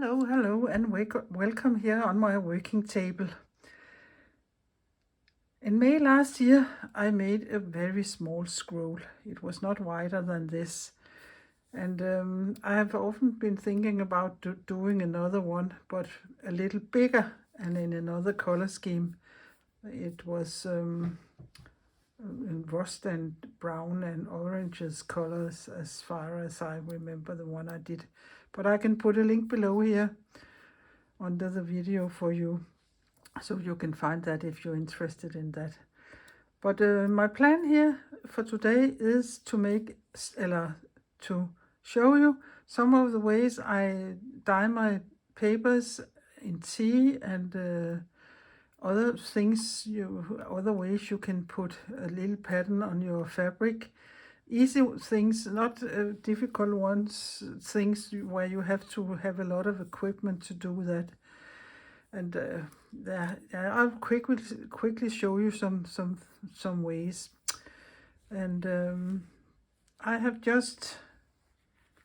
Hello, and welcome here on my working table. In May last year, I made a very small scroll. It was not wider than this. And I have often been thinking about doing another one, but a little bigger and in another color scheme. It was in rust and brown and oranges colors as far as I remember the one I did. But I can put a link below here under the video for you, so you can find that if you're interested in that. But my plan here for today is to show you some of the ways I dye my papers in tea and other ways you can put a little pattern on your fabric. Easy things, not difficult ones, things where you have to have a lot of equipment to do that. And I'll quickly show you some ways. And I have just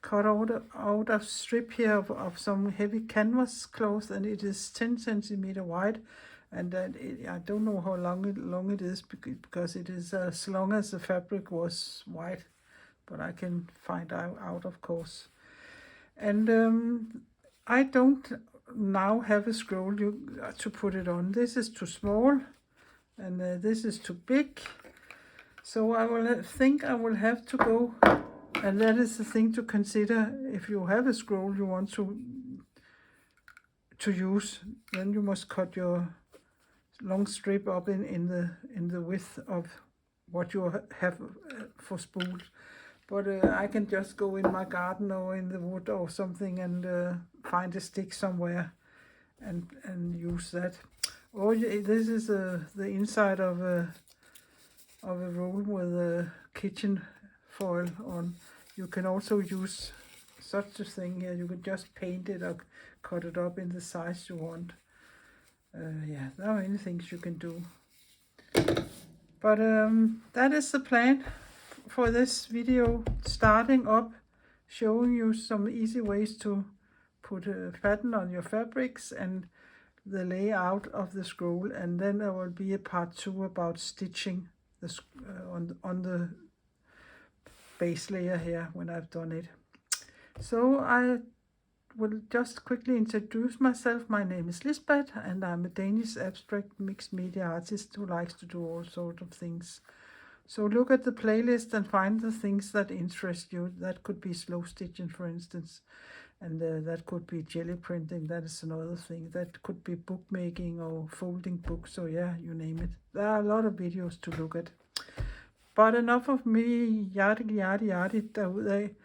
cut out a strip here of some heavy canvas cloth, and it is 10 centimeter wide. And I don't know how long it is, because it is as long as the fabric was white, but I can find out of course. And I don't now have a scroll to put it on. This is too small, and this is too big. So I will have to go, and that is the thing to consider. If you have a scroll you want to use, then you must cut your long strip up in the width of what you have for spools. But I can just go in my garden or in the wood or something and find a stick somewhere and use that. Or this is the inside of a roll with a kitchen foil on. You can also use such a thing here. You can just paint it or cut it up in the size you want. Yeah, there are many things you can do. But that is the plan for this video, starting up, showing you some easy ways to put a pattern on your fabrics and the layout of the scroll. And then there will be a part 2 about stitching on the base layer here when I've done it. So I will just quickly introduce myself. My name is Lisbeth, and I'm a Danish abstract mixed media artist who likes to do all sorts of things. So look at the playlist and find the things that interest you. That could be slow stitching, for instance, and that could be jelly printing. That is another thing. That could be bookmaking or folding books, or yeah, you name it. There are a lot of videos to look at. But enough of me yadi derude.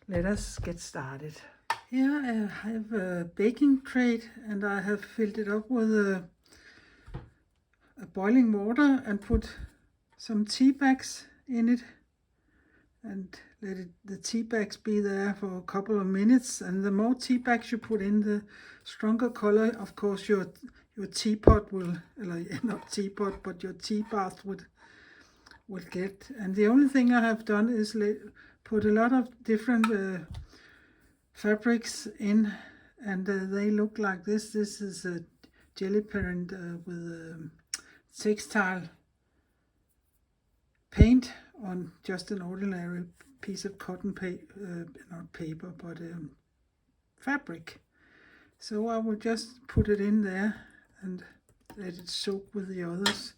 Let us get started. Here I have a baking tray, and I have filled it up with a boiling water and put some tea bags in it, and let the tea bags be there for a couple of minutes. And the more tea bags you put in, the stronger color, of course, your teapot will, not teapot, but your tea bath would get. And the only thing I have done is put a lot of different fabrics in, and they look like this. This is a jelly print with textile paint on just an ordinary piece of cotton not paper, but fabric. So I will just put it in there and let it soak with the others.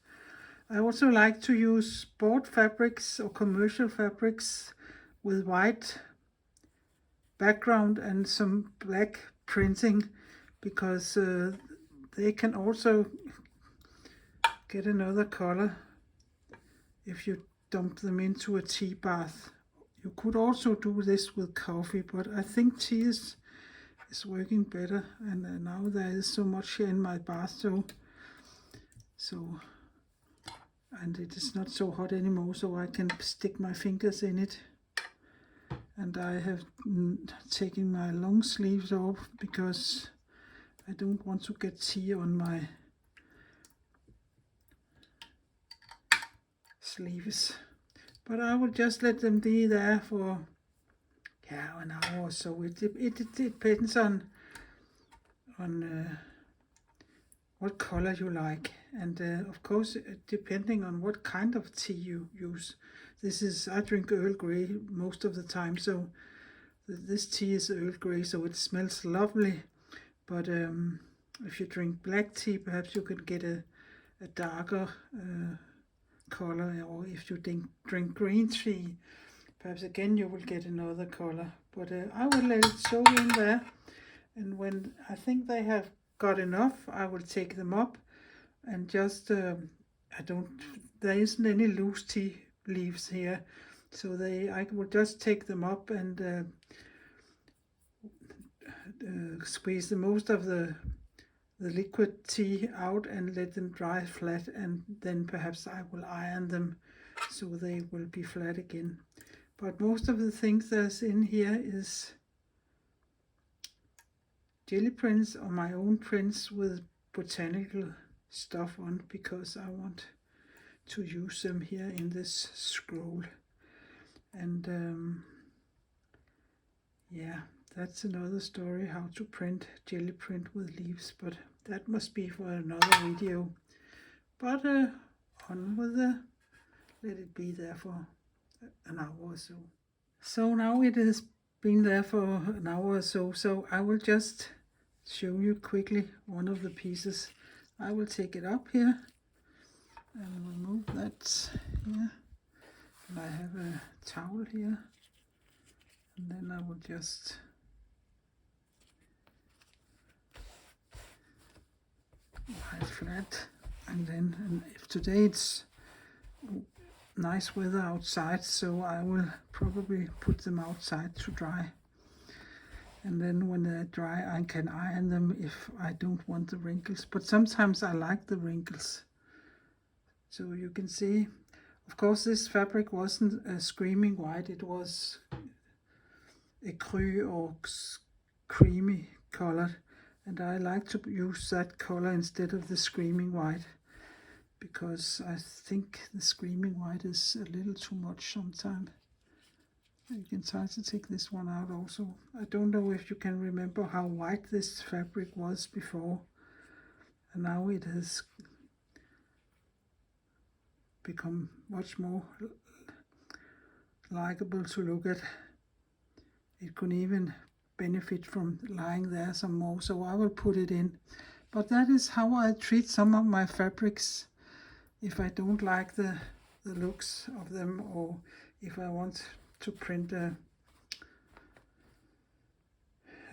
I also like to use sport fabrics or commercial fabrics with white background and some black printing, because they can also get another color if you dump them into a tea bath. You could also do this with coffee, but I think tea is working better. And now there is so much here in my bath, and it is not so hot anymore, so I can stick my fingers in it. And I have taken my long sleeves off because I don't want to get tea on my sleeves. But I will just let them be there for an hour or so. It depends on on what color you like, and of course depending on what kind of tea you use. I drink Earl Grey most of the time, so this tea is Earl Grey, so it smells lovely. But if you drink black tea, perhaps you could get a darker color, or if you drink green tea, perhaps again you will get another color. But I will let it soak in there, and when I think they have got enough, I will take them up and just there isn't any loose tea leaves here, so I will just take them up and squeeze the most of the liquid tea out and let them dry flat, and then perhaps I will iron them so they will be flat again. But most of the things that's in here is jelly prints or my own prints with botanical stuff on, because I want to use them here in this scroll. And yeah, that's another story, how to print jelly print with leaves, but that must be for another video. But on with let it be there for an hour or so. So now it has been there for an hour or so, so I will just show you quickly one of the pieces. I will take it up here and remove that here, and I have a towel here, and then I will just lie it flat. And if today it's nice weather outside, so I will probably put them outside to dry, and then when they're dry I can iron them if I don't want the wrinkles, but sometimes I like the wrinkles. So you can see, of course this fabric wasn't a screaming white, it was a cru or creamy color, and I like to use that color instead of the screaming white, because I think the screaming white is a little too much sometimes. You can try to take this one out also. I don't know if you can remember how white this fabric was before, and now it has become much more likable to look at. It could even benefit from lying there some more, so I will put it in. But that is how I treat some of my fabrics. If I don't like the looks of them, or if I want to print a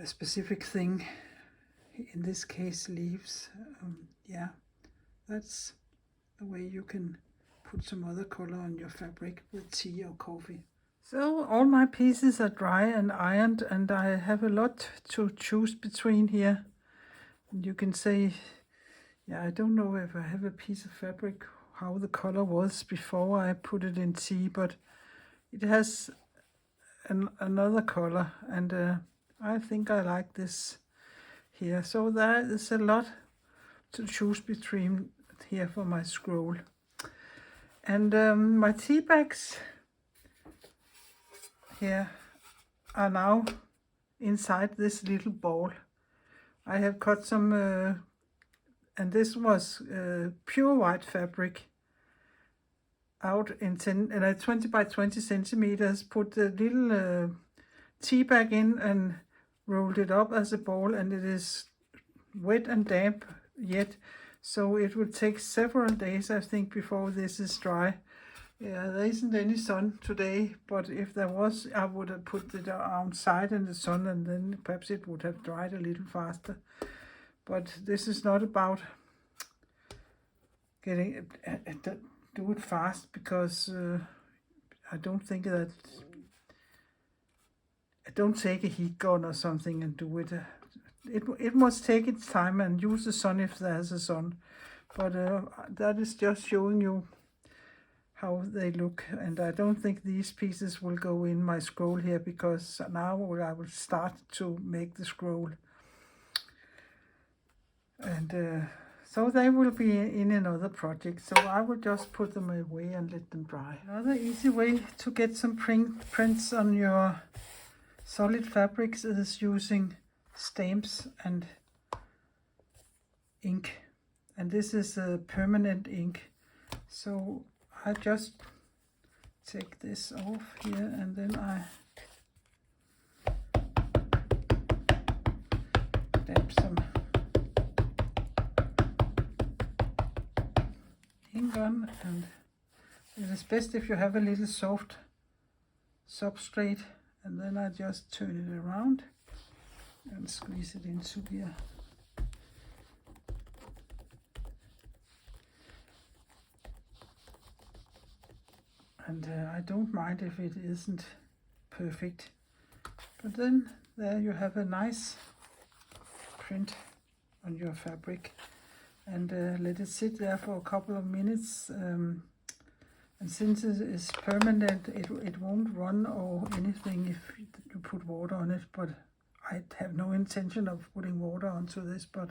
specific thing, in this case leaves, yeah, that's the way you can put some other color on your fabric with tea or coffee. So all my pieces are dry and ironed, and I have a lot to choose between here. And you can say, yeah, I don't know if I have a piece of fabric how the color was before I put it in tea, but it has another color, and I think I like this here. So there is a lot to choose between here for my scroll. And my tea bags here are now inside this little ball. I have cut some, and this was pure white fabric out in 20 by 20 centimeters. Put the little tea bag in and rolled it up as a ball, and it is wet and damp yet, so it will take several days, I think, before this is dry. Yeah, there isn't any sun today, but if there was, I would have put it outside in the sun, and then perhaps it would have dried a little faster. But this is not about getting it, do it fast, because I don't think that, I don't take a heat gun or something and do it. It must take its time and use the sun if there's a sun. But that is just showing you how they look, and I don't think these pieces will go in my scroll here, because now I will start to make the scroll, and so they will be in another project, so I will just put them away and let them dry. Another easy way to get some prints on your solid fabrics is using stamps and ink, and this is a permanent ink. So I just take this off here, and then I dab some ink on, and it is best if you have a little soft substrate, and then I just turn it around and squeeze it into here. And I don't mind if it isn't perfect, but then there you have a nice print on your fabric, and let it sit there for a couple of minutes, and since it is permanent, it won't run or anything if you put water on it, but I have no intention of putting water onto this, but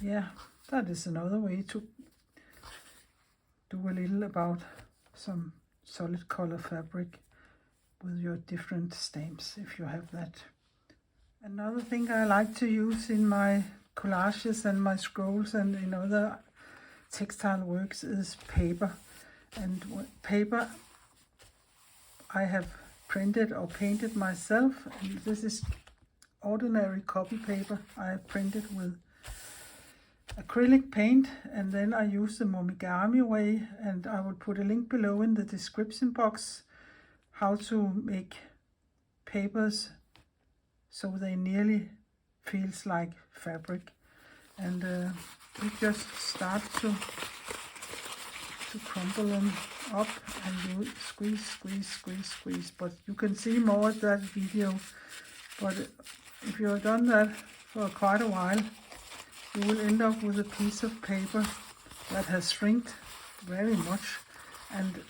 yeah, that is another way to do a little about some solid color fabric with your different stamps, if you have that. Another thing I like to use in my collages and my scrolls and in other textile works is paper. And paper I have printed or painted myself, and this is ordinary copy paper I have printed with acrylic paint, and then I use the Momigami way, and I will put a link below in the description box how to make papers so they nearly feels like fabric. And you just start to crumble them up, and you squeeze, but you can see more of that video. But if you have done that for quite a while, you will end up with a piece of paper that has shrinked very much, and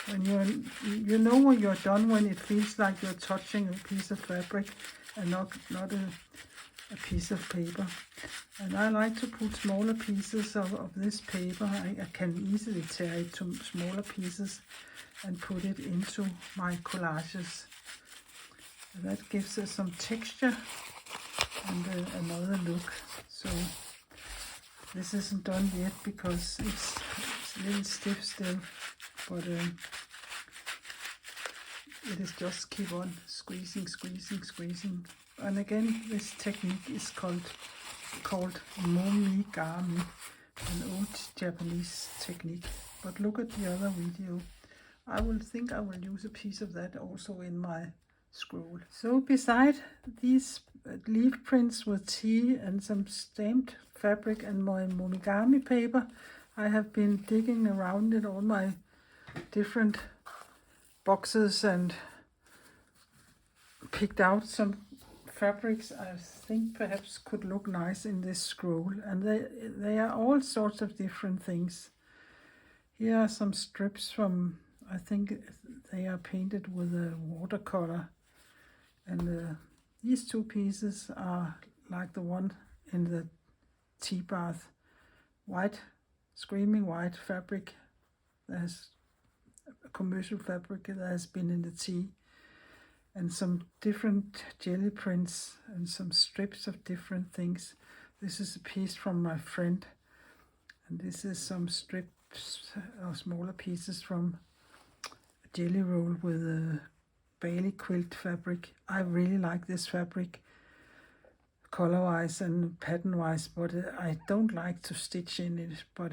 when you know when you're done, when it feels like you're touching a piece of fabric and not a piece of paper. And I like to put smaller pieces of this paper. I can easily tear it to smaller pieces and put it into my collages. And that gives us some texture and another look. So this isn't done yet because it's a little stiff still, but it is just keep on squeezing. And again, this technique is called Momigami, an old Japanese technique. But look at the other video. I will use a piece of that also in my scroll. So beside these leaf prints with tea and some stamped fabric and my Momigami paper, I have been digging around in all my different boxes and picked out some fabrics I think perhaps could look nice in this scroll, and they are all sorts of different things. Here are some strips from, I think they are painted with a watercolor, and these two pieces are like the one in the tea bath, white, screaming white fabric. There's a commercial fabric that has been in the tea, and some different jelly prints and some strips of different things. This is a piece from my friend, and this is some strips or smaller pieces from a jelly roll with a Bailey quilt fabric. I really like this fabric color-wise and pattern-wise, but I don't like to stitch in it. But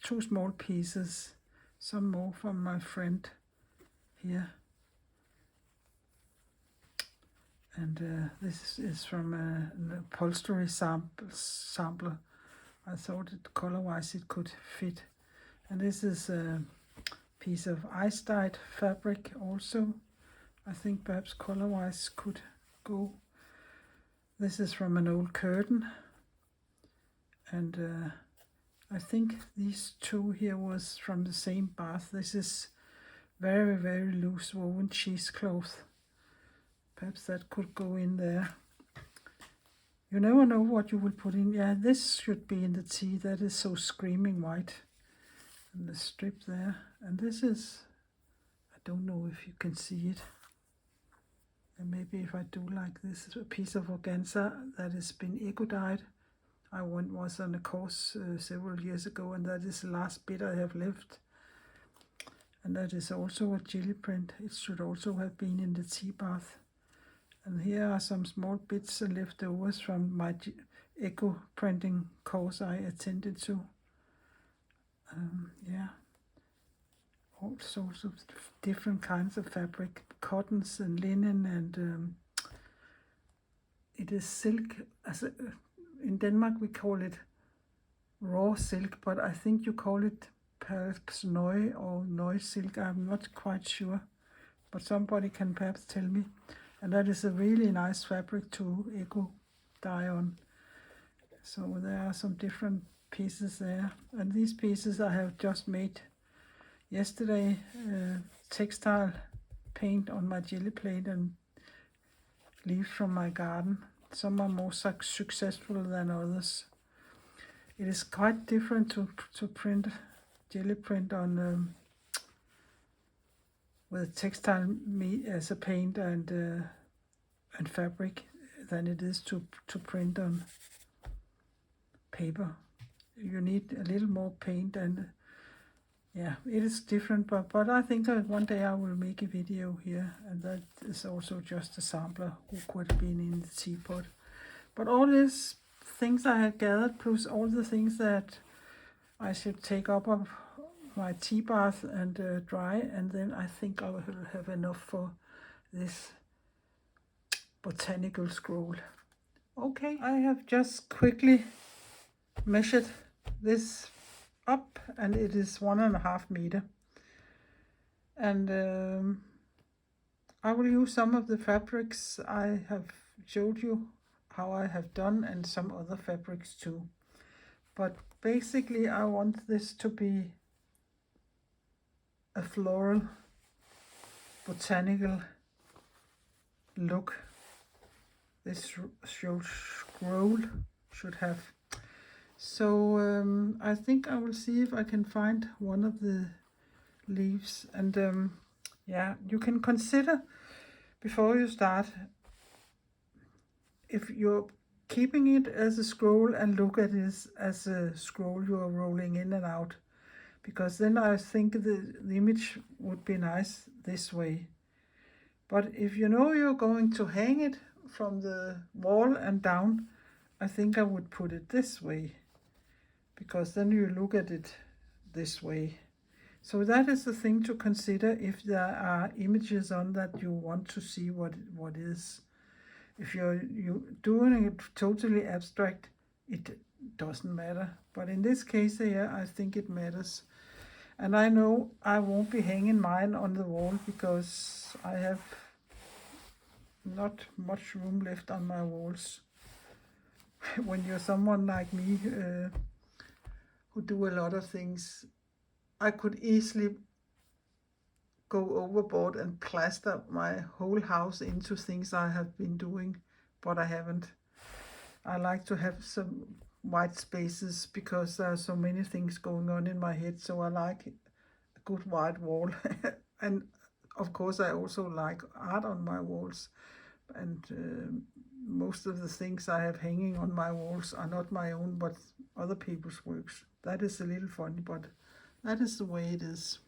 two small pieces, some more from my friend here. And this is from an upholstery sampler. I thought it color-wise it could fit. And this is a piece of ice-dyed fabric also. I think perhaps color-wise could go. This is from an old curtain. And I think these two here was from the same bath. This is very, very loose woven cheesecloth. Perhaps that could go in there. You never know what you will put in. Yeah, this should be in the tea. That is so screaming white. And the strip there. And this is, I don't know if you can see it. And maybe if I do like this, a piece of organza that has been eco-dyed. I was on a course several years ago, and that is the last bit I have left. And that is also a jelly print. It should also have been in the tea bath. And here are some small bits and leftovers from my eco printing course I attended to. Yeah, all sorts of different kinds of fabric, cottons and linen, and it is silk. In Denmark we call it raw silk, but I think you call it Perksnøje or Nøje silk. I'm not quite sure, but somebody can perhaps tell me. And that is a really nice fabric to eco dye on. So there are some different pieces there, and these pieces I have just made yesterday. Textile paint on my jelly plate and leaves from my garden. Some are more successful than others. It is quite different to print jelly print on with textile as a paint and fabric than it is to print on paper. You need a little more paint, and yeah, it is different, but I think that one day I will make a video here, and that is also just a sampler who could have been in the teapot. But all these things I had gathered, plus all the things that I should take up of my tea bath and dry, and then I think I will have enough for this botanical scroll. Okay, I have just quickly measured this up, and it is 1.5 meters. And I will use some of the fabrics I have showed you how I have done, and some other fabrics too. But basically I want this to be a floral botanical look. This scroll should have. So I think I will see if I can find one of the leaves, and yeah, you can consider before you start if you're keeping it as a scroll and look at it as a scroll you are rolling in and out, because then I think the image would be nice this way. But if you know you're going to hang it from the wall and down, I think I would put it this way, because then you look at it this way. So that is the thing to consider if there are images on that you want to see what is. If you're doing it totally abstract, it doesn't matter. But in this case here, I think it matters. And I know I won't be hanging mine on the wall because I have not much room left on my walls. When you're someone like me who do a lot of things, I could easily go overboard and plaster my whole house into things I have been doing, but I haven't. I like to have some white spaces because there are so many things going on in my head, so I like a good white wall. And of course I also like art on my walls, and most of the things I have hanging on my walls are not my own but other people's works. That is a little funny, but that is the way it is.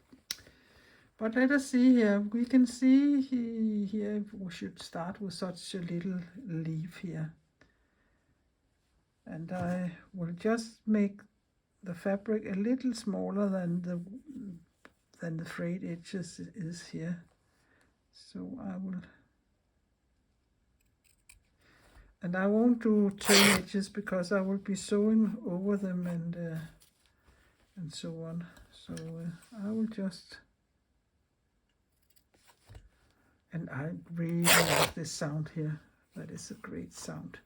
But let us see here. We can see here we should start with such a little leaf here. And I will just make the fabric a little smaller than the frayed edges is here. So I will, and I won't do turn edges because I will be sewing over them and so on. So I will just. And I really like this sound here. That is a great sound.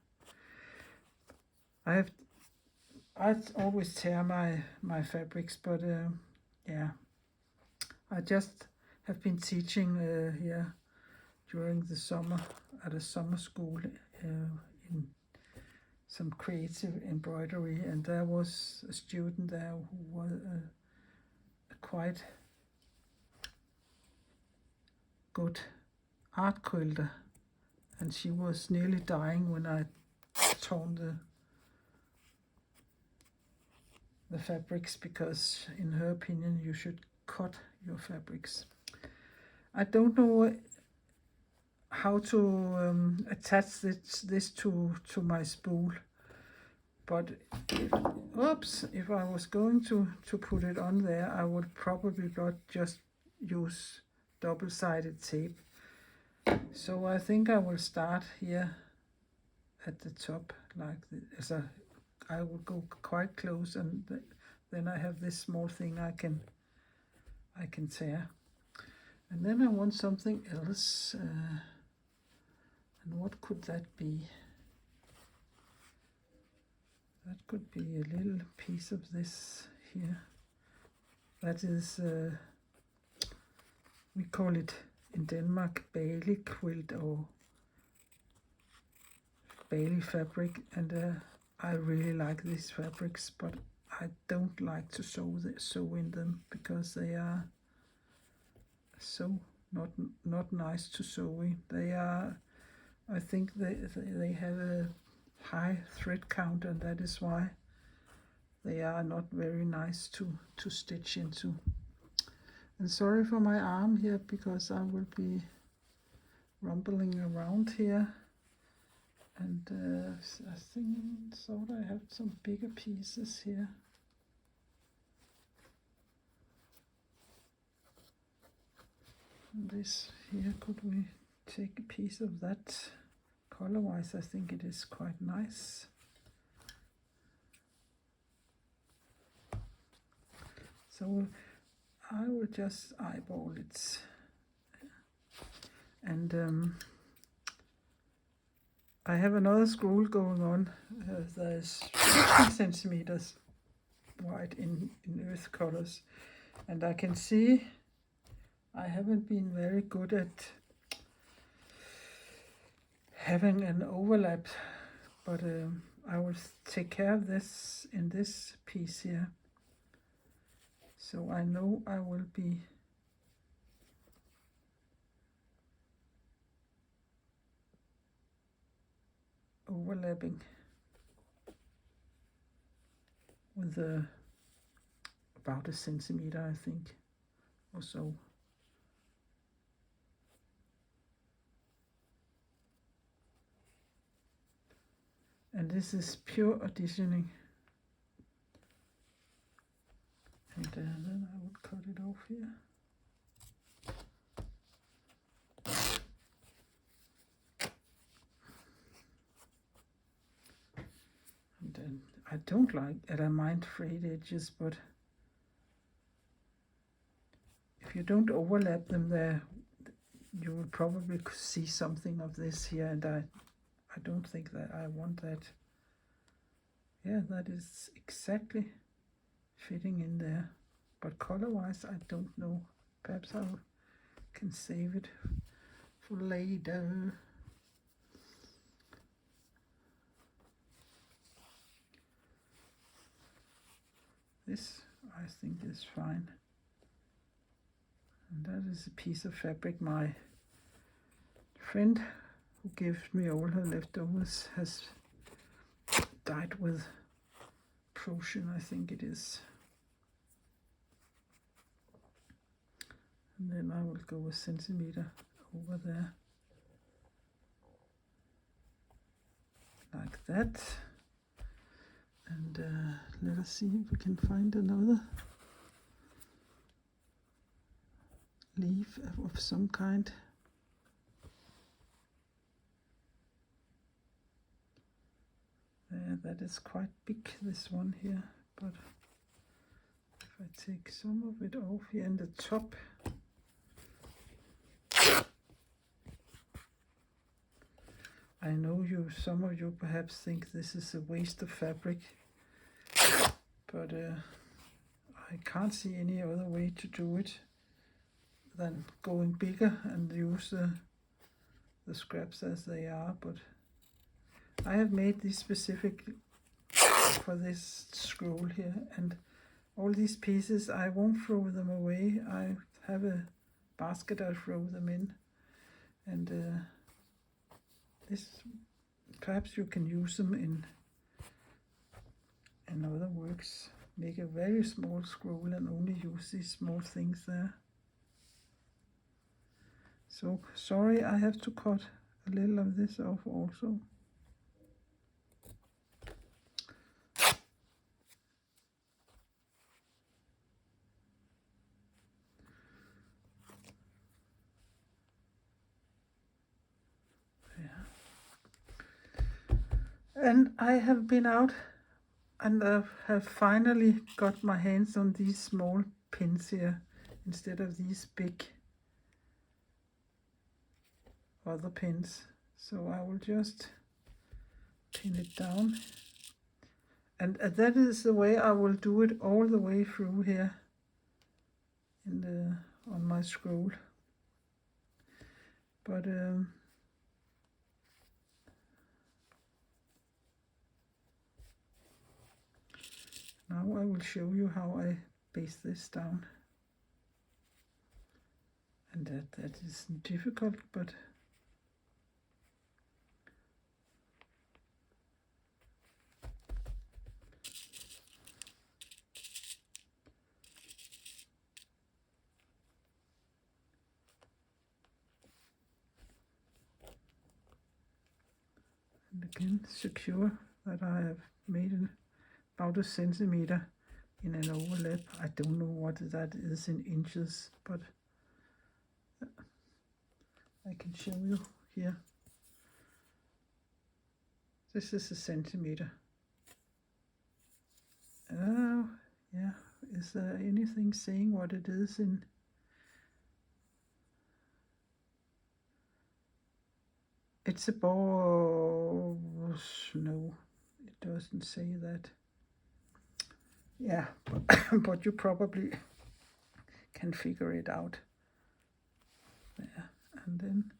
I always tear my fabrics, but yeah, I just have been teaching here during the summer at a summer school in some creative embroidery, and there was a student there who was a quite good art quilter, and she was nearly dying when I torn the fabrics, because in her opinion you should cut your fabrics. I don't know how to attach this to my spool, but if I was going to put it on there, I would probably not just use double-sided tape. So I think I will start here at the top like this. I will go quite close, and then I have this small thing I can tear. And then I want something else. And what could that be? That could be a little piece of this here. That is, we call it in Denmark Bali quilt or Bali fabric, and I really like these fabrics, but I don't like to sew in them because they are so not nice to sew in. They are, I think they have a high thread count, and that is why they are not very nice to stitch into. And sorry for my arm here, because I will be rumbling around here. And I thought I have some bigger pieces here. And this here, could we take a piece of that? Color-wise, I think it is quite nice. So I will just eyeball it. And I have another scroll going on. There's 50 centimeters wide in earth colors. And I can see I haven't been very good at having an overlap, but I will take care of this in this piece here. So I know I will be overlapping with about a centimeter, I think, or so. And this is pure additioning. And then I would cut it off here. And then I don't like, and I mind frayed edges, but if you don't overlap them there, you will probably see something of this here, and I don't think that I want that. Yeah, that is exactly fitting in there, but color-wise I don't know. Perhaps I can save it for later. This I think is fine. And that is a piece of fabric my friend who gave me all her leftovers has dyed with Prussian, I think it is. And then I will go a centimeter over there, like that. And let us see if we can find another leaf of some kind. There, that is quite big, this one here, but if I take some of it off here in the top, I know some of you perhaps think this is a waste of fabric, but I can't see any other way to do it than going bigger and use the scraps as they are. But I have made these specific for this scroll here, and all these pieces, I won't throw them away. I have a basket I throw them in, and this, perhaps you can use them in other works. Make a very small scroll and only use these small things there. So sorry, I have to cut a little of this off also. And I have been out and I have finally got my hands on these small pins here instead of these big other pins. So I will just pin it down. And that is the way I will do it all the way through here on my scroll. But now I will show you how I baste this down. And that isn't difficult, but and again secure that I have made about a centimeter in an overlap. I don't know what that is in inches, but I can show you here. This is a centimeter. Oh, yeah. Is there anything saying what it is in? It's above. No, it doesn't say that. Yeah, but you probably can figure it out. There, and then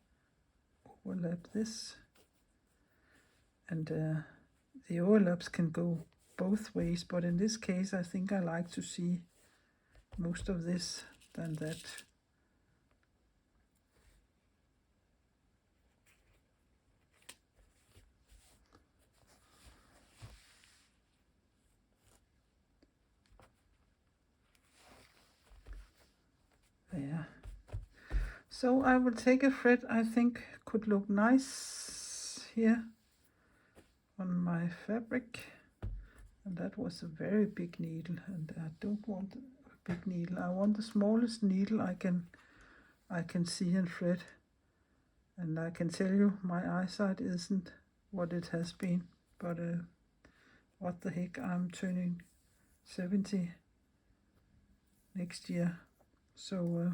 overlap this. And the overlaps can go both ways, but in this case I think I like to see most of this than that. There. So I will take a thread I think could look nice here on my fabric, and that was a very big needle, and I don't want a big needle. I want the smallest needle I can see and thread, and I can tell you my eyesight isn't what it has been, but what the heck, I'm turning 70 next year, so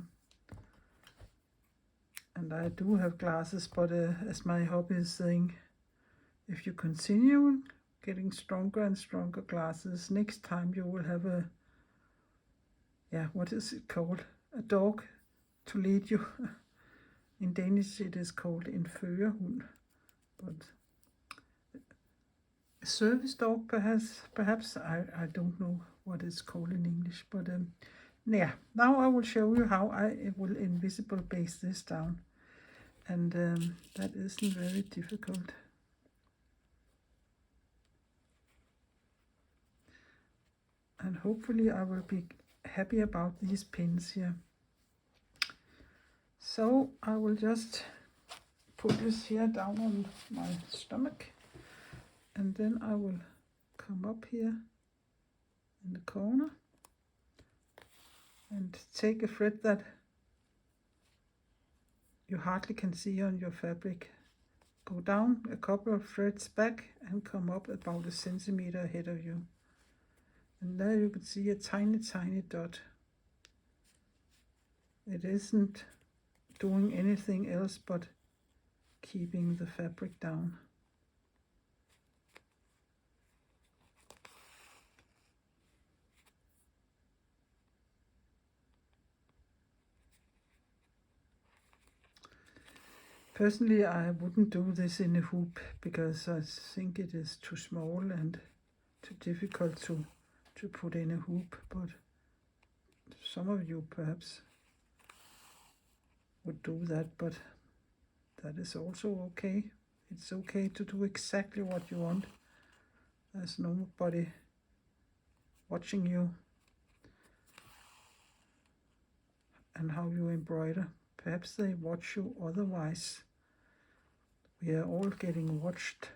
and I do have glasses, but as my hobby is saying, if you continue getting stronger and stronger glasses, next time you will have a, yeah, what is it called? A dog to lead you. In Danish it is called en førerhund, but a service dog perhaps I don't know what it's called in English, but yeah, now I will show you how I will invisible baste this down, and that isn't very difficult. And hopefully I will be happy about these pins here. So I will just put this here down on my stomach, and then I will come up here in the corner and take a thread that you hardly can see on your fabric. Go down a couple of threads back and come up about a centimeter ahead of you. And there you can see a tiny dot. It isn't doing anything else but keeping the fabric down. Personally, I wouldn't do this in a hoop because I think it is too small and too difficult to put in a hoop, but some of you perhaps would do that, but that is also okay It's okay to do exactly what you want. There's nobody watching you and how you embroider. Perhaps they watch you otherwise. We are all getting watched,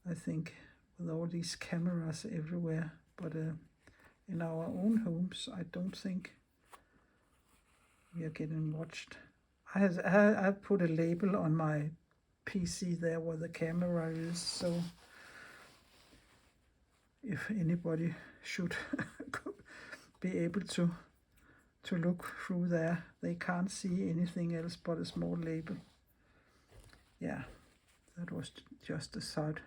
I think, with all these cameras everywhere. But in our own homes, I don't think we are getting watched. I put a label on my PC there where the camera is, so if anybody should be able to look through there, they can't see anything else but a small label. Yeah, that was just a side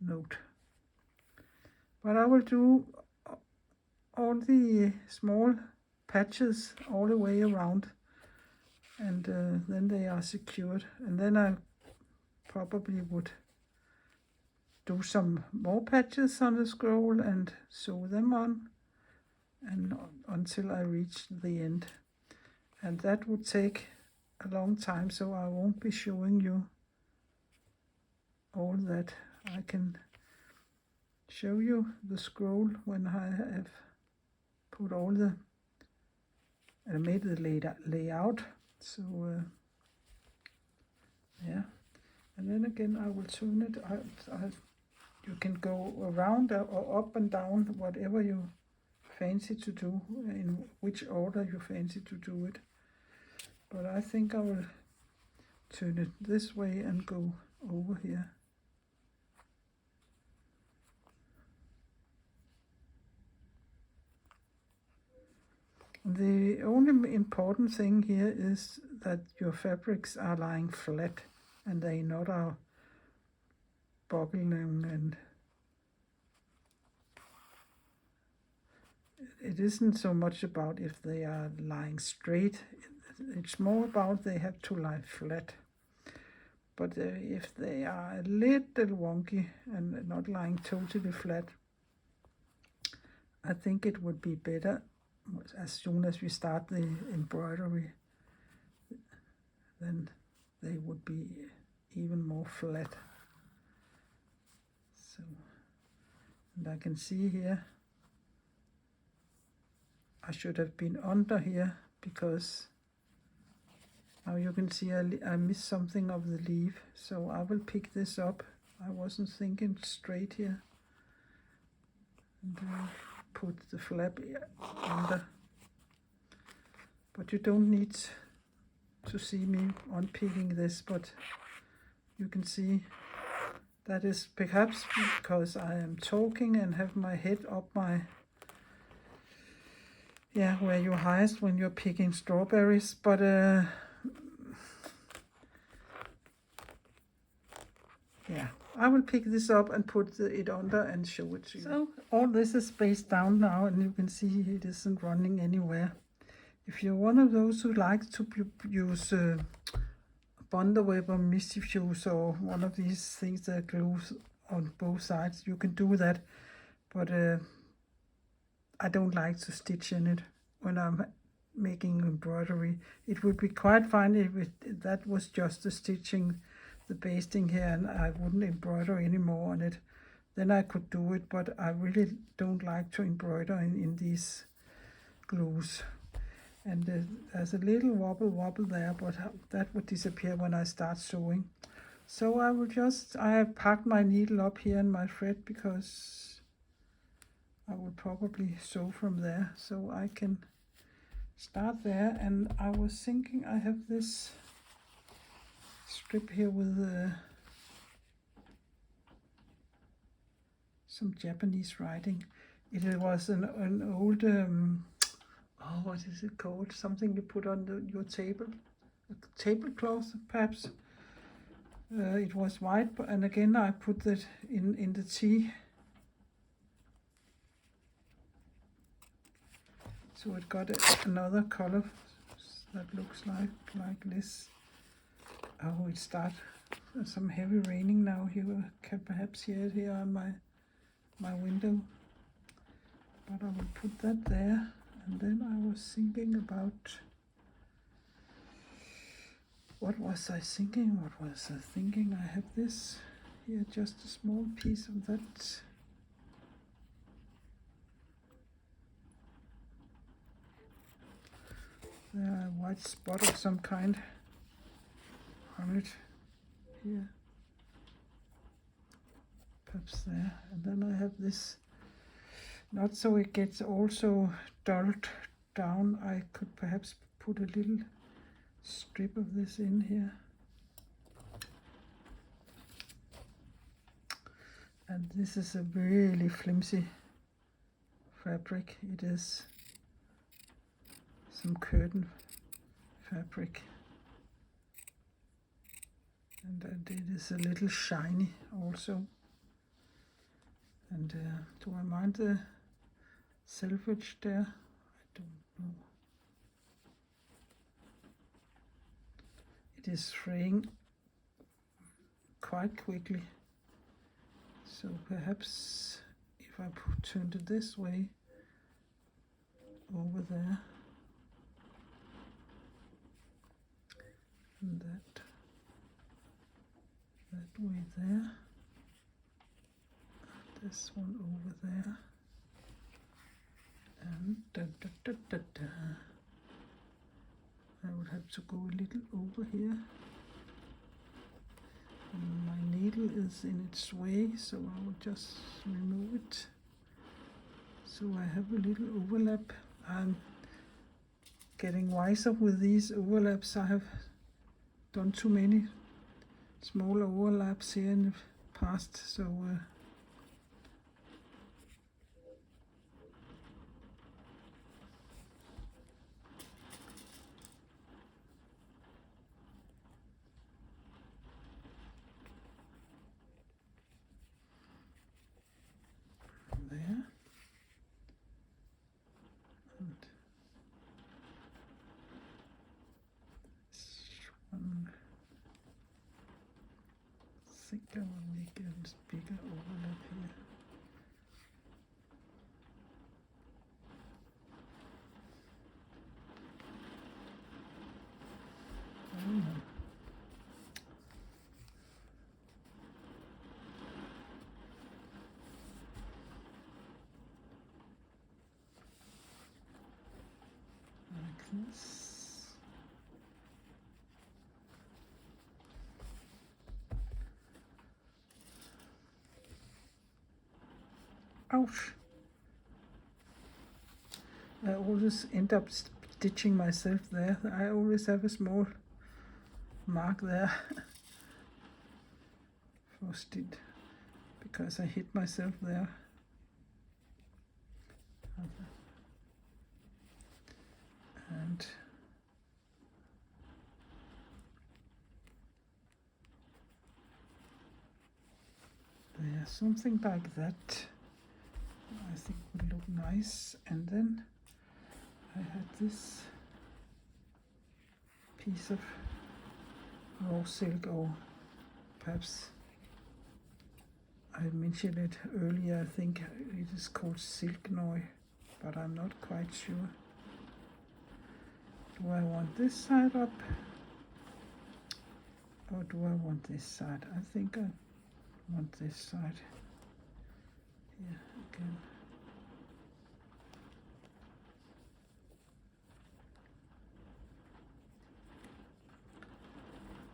note. But I will do all the small patches all the way around, and then they are secured, and then I probably would do some more patches on the scroll and sew them on, and until I reach the end, and that would take a long time, so I won't be showing you all that. I can show you the scroll when I have put all the and made the layout. So yeah, and then again I will turn it. You can go around or up and down, whatever you fancy to do, in which order you fancy to do it. But I think I will turn it this way and go over here. The only important thing here is that your fabrics are lying flat and they not are bobbling, and it isn't so much about if they are lying straight. It's more about they have to lie flat. But if they are a little wonky and not lying totally flat, I think it would be better as soon as we start the embroidery, then they would be even more flat. So, and I can see here, I should have been under here, because now you can see I missed something of the leaf, so I will pick this up. I wasn't thinking straight here. And put the flap under. But you don't need to see me unpicking this, but you can see that is perhaps because I am talking and have my head up my, yeah, where you're highest when you're picking strawberries. But yeah, I will pick this up and put it under and show it to you. So all this is spaced down now, and you can see it isn't running anywhere. If you're one of those who likes to use Bondaweb or Misty Fuse or one of these things that glues on both sides, you can do that. But I don't like to stitch in it when I'm making embroidery. It would be quite fine if that was just the stitching, the basting here, and I wouldn't embroider anymore on it. Then I could do it, but I really don't like to embroider in these glues. And there's a little wobble there, but that would disappear when I start sewing. So I have packed my needle up here and my thread, because I will probably sew from there, so I can start there. And I was thinking, I have this strip here with some Japanese writing. It was an old what is it called? Something you put on your table, a tablecloth perhaps. It was white, and again I put that in the tea. So it got another color that looks like this. Oh, it starts some heavy raining now. You can perhaps hear it here on my window. But I will put that there. And then I was thinking about What was I thinking? I have this here, just a small piece of that. There, a white spot of some kind on it here. Perhaps there. And then I have this, not so it gets also dulled down, I could perhaps put a little strip of this in here. And this is a really flimsy fabric. It is some curtain fabric. And it is a little shiny also. And do I mind the selvage there? I don't know. It is fraying quite quickly. So perhaps if I turned it this way, over there, and that way there, this one over there, and I would have to go a little over here. And my needle is in its way, so I will just remove it. So I have a little overlap. I'm getting wiser with these overlaps. I have done too many small overlaps here in the past, so there. And this one, I think I will make a bigger overlap here. Like this. Ouch! I always end up stitching myself there. I always have a small mark there for stitch because I hit myself there. And there, something like that I think would look nice. And then I had this piece of raw silk, or perhaps I mentioned it earlier, I think it is called silk noi, but I'm not quite sure. Do I want this side up, or do I want this side? I think I want this side here again.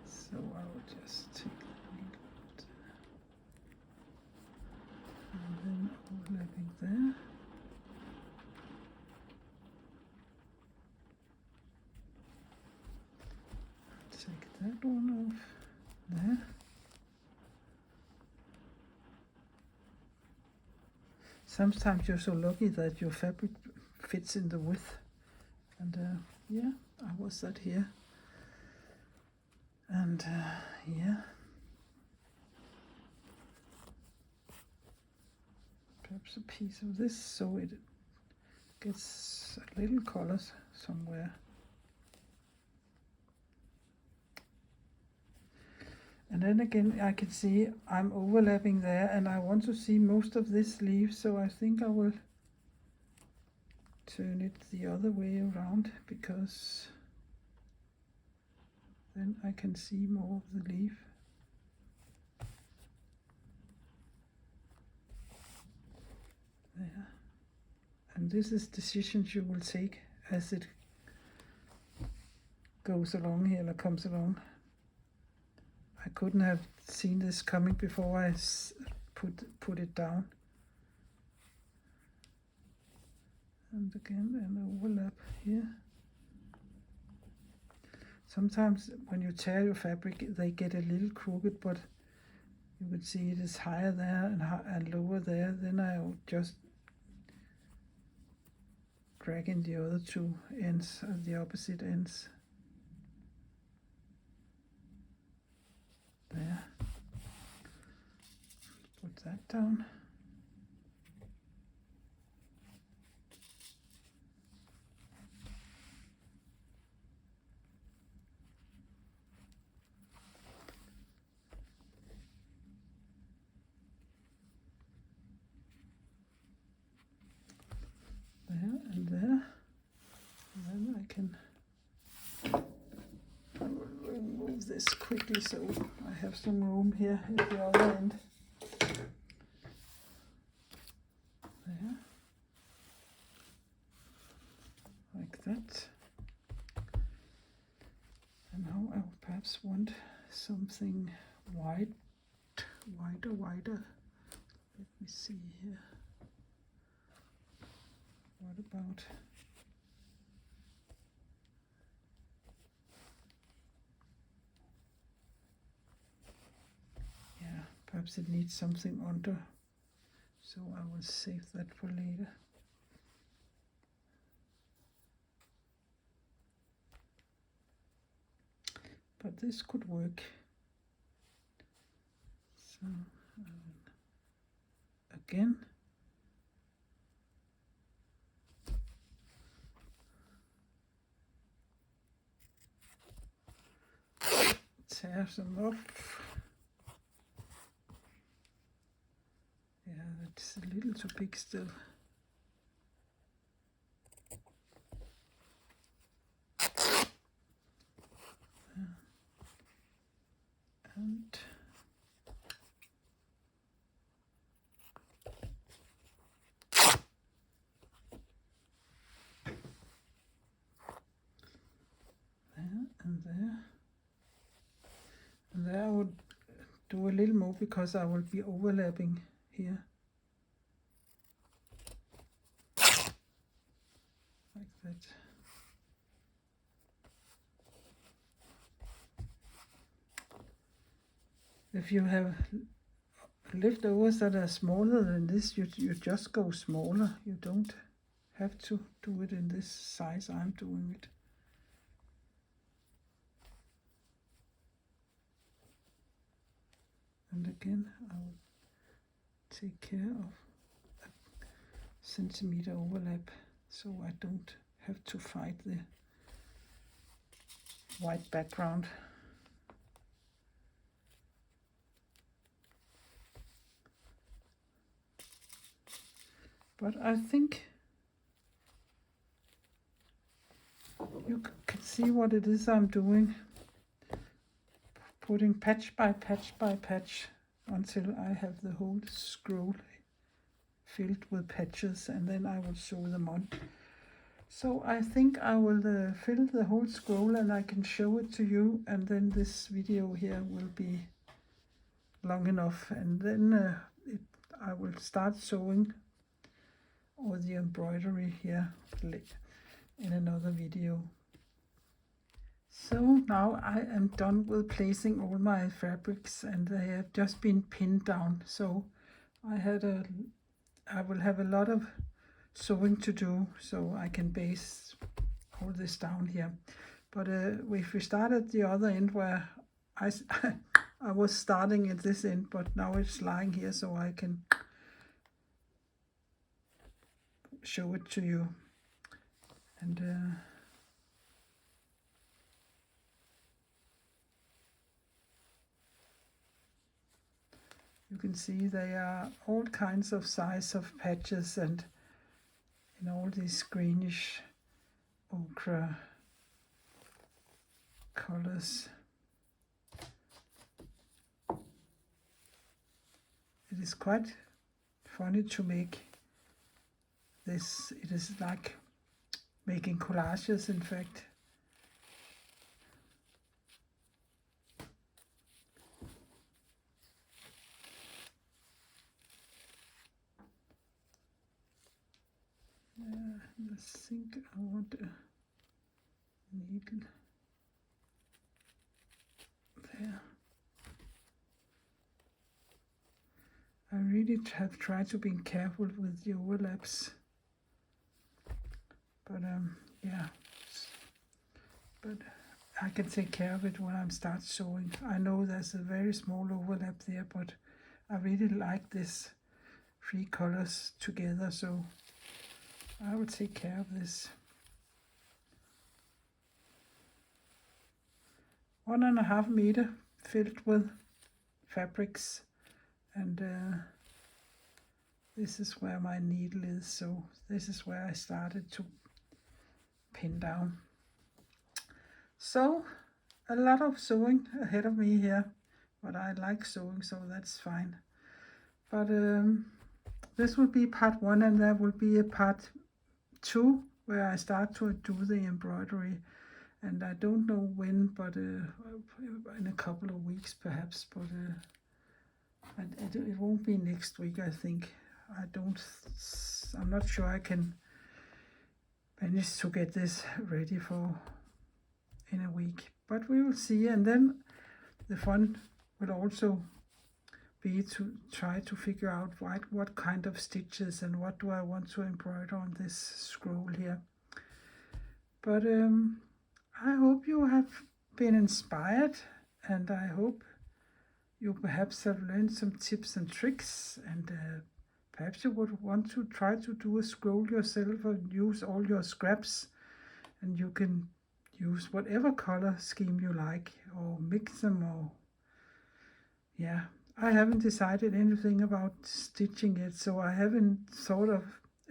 So I will just take that and then overlapping there. Take that one off there. Sometimes you're so lucky that your fabric fits in the width. And yeah, I was that here. And yeah, perhaps a piece of this so it gets a little color somewhere. And then again, I can see I'm overlapping there, and I want to see most of this leaf, so I think I will turn it the other way around, because then I can see more of the leaf. There. And this is decisions you will take as it goes along here, or comes along. I couldn't have seen this coming before I put it down. And again an overlap here. Sometimes when you tear your fabric they get a little crooked, but you would see it is higher there and lower there. Then I will just drag in the other two ends, the opposite ends. There. Put that down. There and there. And then I can remove this quickly so I have some room here at the other end. There. Like that. And now I perhaps want something wider. Let me see here. What about perhaps it needs something under, so I will save that for later. But this could work. So again, tear some off. Yeah, that's a little too big still. And there. And there I would do a little more because I will be overlapping here. Like that. If you have leftovers that are smaller than this, you just go smaller. You don't have to do it in this size I'm doing it. And again, I will take care of a centimeter overlap so I don't have to fight the white background. But I think you can see what it is I'm doing. Putting patch by patch by patch until I have the whole scroll filled with patches, and then I will sew them on. So I think I will fill the whole scroll and I can show it to you, and then this video here will be long enough, and then I will start sewing all the embroidery here in another video. So now I am done with placing all my fabrics, and they have just been pinned down. So I will have a lot of sewing to do, so I can base all this down here. But if we start at the other end where I was starting at this end, but now it's lying here, so I can show it to you. And you can see they are all kinds of size of patches, and in all these greenish ochre colors. it is quite funny to make this. It is like making collages, in fact. I think I want a needle there. I really have tried to be careful with the overlaps, but yeah, but I can take care of it when I start sewing. I know there's a very small overlap there, but I really like this 3 colors together, so I will take care of this. 1.5 meter filled with fabrics, and this is where my needle is, so this is where I started to pin down. So a lot of sewing ahead of me here, but I like sewing, so that's fine. But this will be part 1, and there will be a part 2 where I start to do the embroidery, and I don't know when, but in a couple of weeks perhaps, but it won't be next week, I think. I'm not sure I can manage to get this ready for in a week, but we will see. And then the fun will also be to try to figure out what kind of stitches and what do I want to embroider on this scroll here. But I hope you have been inspired, and I hope you perhaps have learned some tips and tricks, and perhaps you would want to try to do a scroll yourself or use all your scraps, and you can use whatever color scheme you like, or mix them, or yeah. I haven't decided anything about stitching yet, so I haven't thought of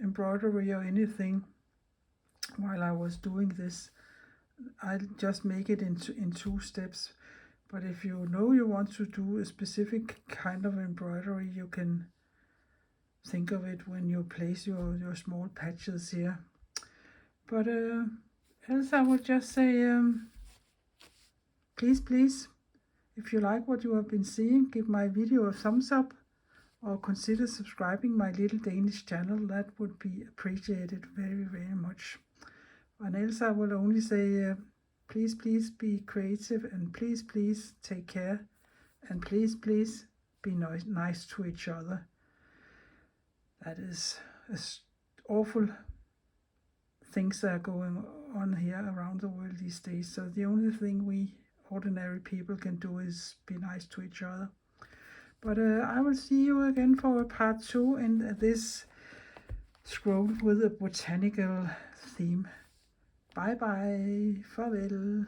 embroidery or anything while I was doing this. I'll just make it in 2 steps. But if you know you want to do a specific kind of embroidery, you can think of it when you place your small patches here. But else I would just say, please, if you like what you have been seeing, give my video a thumbs up, or consider subscribing my little Danish channel. That would be appreciated very much. And else I will only say, please be creative, and please take care, and please be nice to each other. That is awful things that are going on here around the world these days. So the only thing we ordinary people can do is be nice to each other. But I will see you again for part 2 in this scroll with a botanical theme. Bye bye, farvel.